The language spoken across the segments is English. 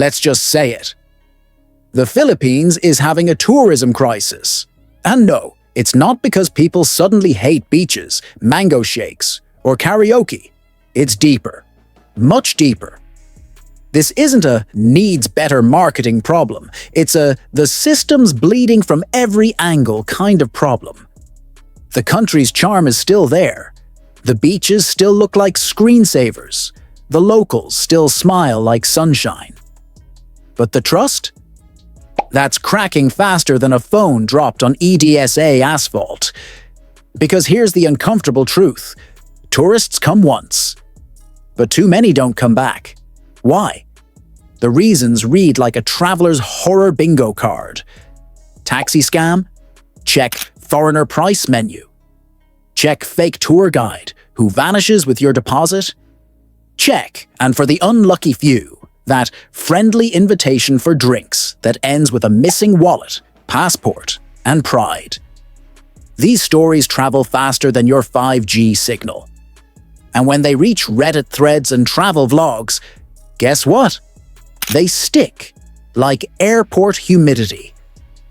Let's just say it. The Philippines is having a tourism crisis. And no, it's not because people suddenly hate beaches, mango shakes, or karaoke. It's deeper. Much deeper. This isn't a needs better marketing problem. It's a the system's bleeding from every angle kind of problem. The country's charm is still there. The beaches still look like screensavers. The locals still smile like sunshine. But the trust? That's cracking faster than a phone dropped on EDSA asphalt. Because here's the uncomfortable truth. Tourists come once, but too many don't come back. Why? The reasons read like a traveler's horror bingo card. Taxi scam? Check foreigner price menu. Check fake tour guide who vanishes with your deposit. Check, and for the unlucky few, that friendly invitation for drinks that ends with a missing wallet, passport, and pride. These stories travel faster than your 5G signal. And when they reach Reddit threads and travel vlogs, guess what? They stick, like airport humidity.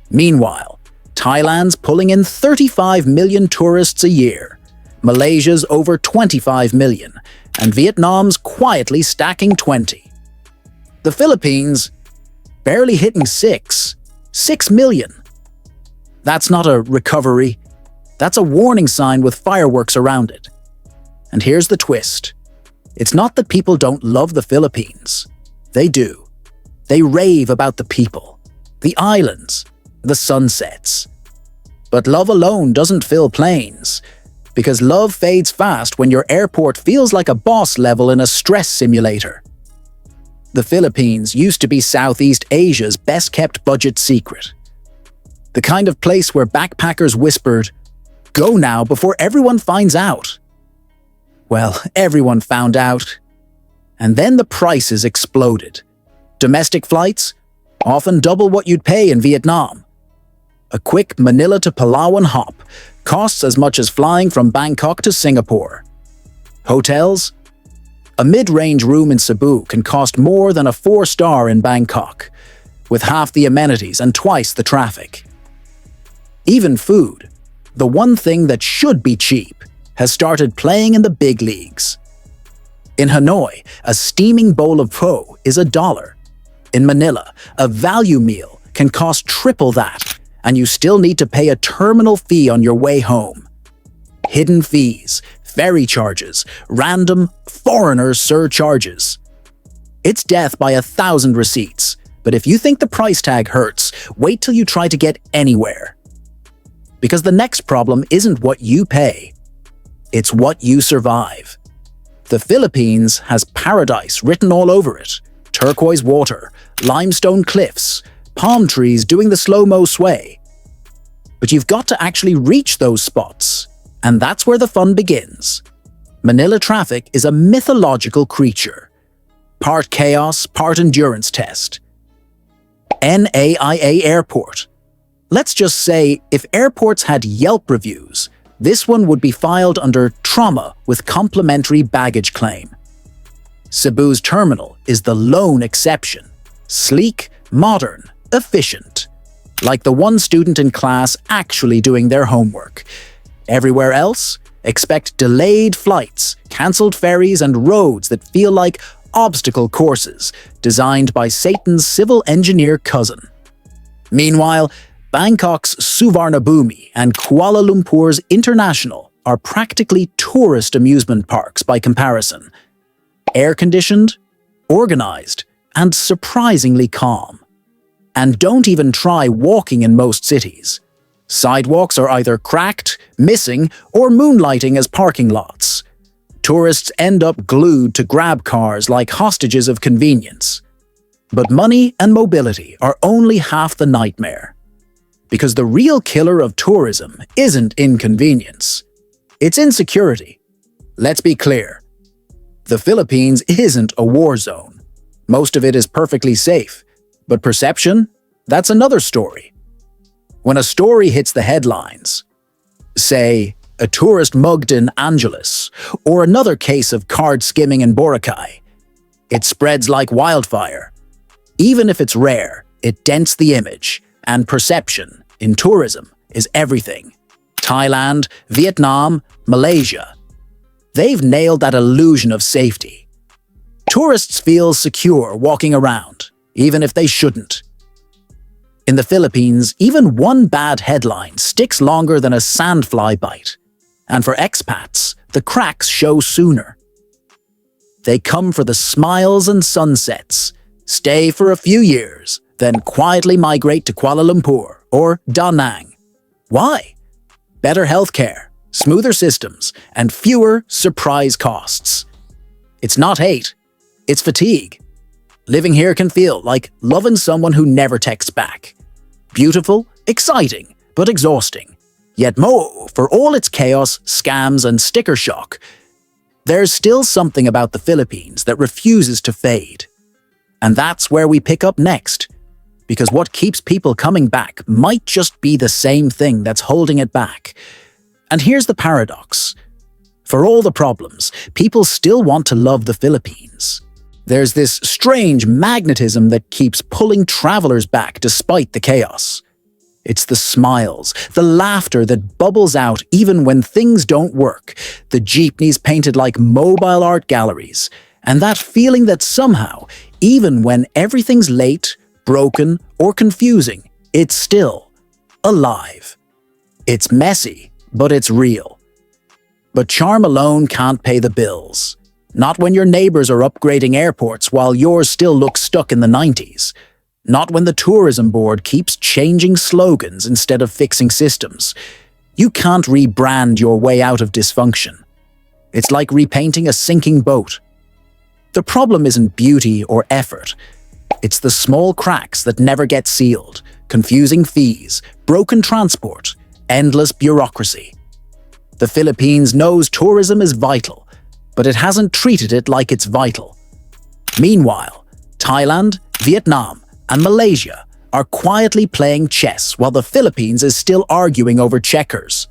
Meanwhile, Thailand's pulling in 35 million tourists a year, Malaysia's over 25 million, and Vietnam's quietly stacking 20. The Philippines, barely hitting 6 million. That's not a recovery. That's a warning sign with fireworks around it. And here's the twist. It's not that people don't love the Philippines. They do. They rave about the people, the islands, the sunsets. But love alone doesn't fill planes, because love fades fast when your airport feels like a boss level in a stress simulator. The Philippines used to be Southeast Asia's best-kept budget secret. The kind of place where backpackers whispered, "Go now before everyone finds out." Well, everyone found out. And then the prices exploded. Domestic flights, often double what you'd pay in Vietnam. A quick Manila to Palawan hop costs as much as flying from Bangkok to Singapore. Hotels? A mid-range room in Cebu can cost more than a 4-star in Bangkok, with half the amenities and twice the traffic. Even food, the one thing that should be cheap, has started playing in the big leagues. In Hanoi, a steaming bowl of pho is $1. In Manila, a value meal can cost triple that, and you still need to pay a terminal fee on your way home. Hidden fees, ferry charges, random foreigner surcharges. It's death by 1,000 receipts, but if you think the price tag hurts, wait till you try to get anywhere. Because the next problem isn't what you pay, it's what you survive. The Philippines has paradise written all over it. Turquoise water, limestone cliffs, palm trees doing the slow-mo sway. But you've got to actually reach those spots, and that's where the fun begins. Manila traffic is a mythological creature. Part chaos, part endurance test. NAIA Airport. Let's just say if airports had Yelp reviews, this one would be filed under trauma with complimentary baggage claim. Cebu's terminal is the lone exception. Sleek, modern, efficient. Like the one student in class actually doing their homework. Everywhere else, expect delayed flights, cancelled ferries, and roads that feel like obstacle courses designed by Satan's civil engineer cousin. Meanwhile, Bangkok's Suvarnabhumi and Kuala Lumpur's International are practically tourist amusement parks by comparison. Air-conditioned, organized, and surprisingly calm. And don't even try walking in most cities. Sidewalks are either cracked, missing, or moonlighting as parking lots. Tourists end up glued to grab cars like hostages of convenience. But money and mobility are only half the nightmare. Because the real killer of tourism isn't inconvenience. It's insecurity. Let's be clear. The Philippines isn't a war zone. Most of it is perfectly safe. But perception? That's another story. When a story hits the headlines, say, a tourist mugged in Angeles, or another case of card skimming in Boracay, it spreads like wildfire. Even if it's rare, it dents the image, and perception in tourism is everything. Thailand, Vietnam, Malaysia. They've nailed that illusion of safety. Tourists feel secure walking around, even if they shouldn't. In the Philippines, even one bad headline sticks longer than a sandfly bite. And for expats, the cracks show sooner. They come for the smiles and sunsets, stay for a few years, then quietly migrate to Kuala Lumpur or Da Nang. Why? Better healthcare, smoother systems, and fewer surprise costs. It's not hate, it's fatigue. Living here can feel like loving someone who never texts back. Beautiful, exciting, but exhausting. Yet for all its chaos, scams, and sticker shock, there's still something about the Philippines that refuses to fade. And that's where we pick up next. Because what keeps people coming back might just be the same thing that's holding it back. And here's the paradox. For all the problems, people still want to love the Philippines. There's this strange magnetism that keeps pulling travelers back despite the chaos. It's the smiles, the laughter that bubbles out even when things don't work, the jeepneys painted like mobile art galleries, and that feeling that somehow, even when everything's late, broken, or confusing, it's still alive. It's messy, but it's real. But charm alone can't pay the bills. Not when your neighbors are upgrading airports while yours still looks stuck in the 90s. Not when the tourism board keeps changing slogans instead of fixing systems. You can't rebrand your way out of dysfunction. It's like repainting a sinking boat. The problem isn't beauty or effort. It's the small cracks that never get sealed, confusing fees, broken transport, endless bureaucracy. The Philippines knows tourism is vital, but it hasn't treated it like it's vital. Meanwhile, Thailand, Vietnam, and Malaysia are quietly playing chess while the Philippines is still arguing over checkers.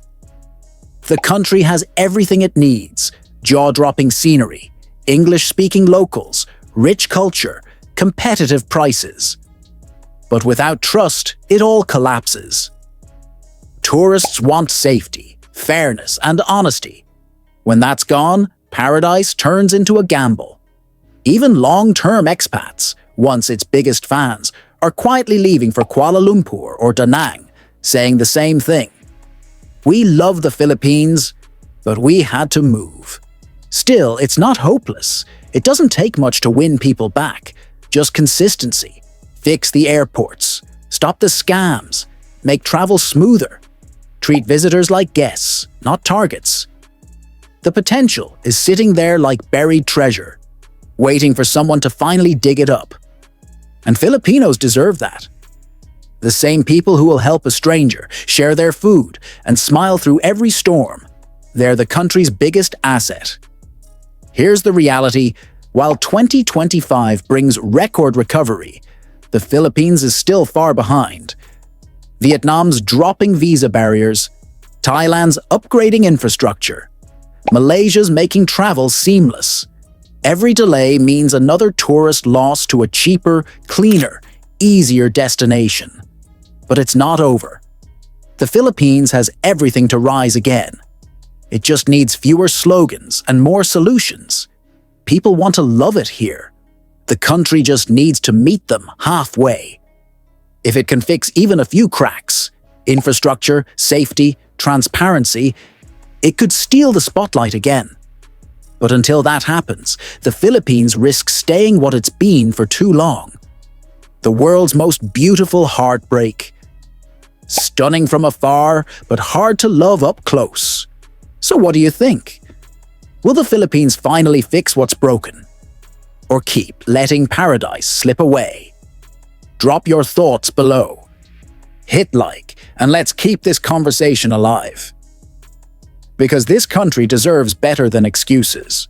The country has everything it needs: jaw-dropping scenery, English-speaking locals, rich culture, competitive prices. But without trust, it all collapses. Tourists want safety, fairness, and honesty. When that's gone, paradise turns into a gamble. Even long-term expats, once its biggest fans, are quietly leaving for Kuala Lumpur or Da Nang, saying the same thing. We love the Philippines, but we had to move. Still, it's not hopeless. It doesn't take much to win people back. Just consistency. Fix the airports. Stop the scams. Make travel smoother. Treat visitors like guests, not targets. The potential is sitting there like buried treasure, waiting for someone to finally dig it up. And Filipinos deserve that. The same people who will help a stranger, share their food, and smile through every storm. They're the country's biggest asset. Here's the reality. While 2025 brings record recovery, the Philippines is still far behind. Vietnam's dropping visa barriers, Thailand's upgrading infrastructure, Malaysia's making travel seamless. Every delay means another tourist lost to a cheaper, cleaner, easier destination. But it's not over. The Philippines has everything to rise again. It just needs fewer slogans and more solutions. People want to love it here. The country just needs to meet them halfway. If it can fix even a few cracks, infrastructure, safety, transparency, it could steal the spotlight again. But until that happens, the Philippines risks staying what it's been for too long. The world's most beautiful heartbreak. Stunning from afar, but hard to love up close. So what do you think? Will the Philippines finally fix what's broken? Or keep letting paradise slip away? Drop your thoughts below. Hit like, and let's keep this conversation alive. Because this country deserves better than excuses.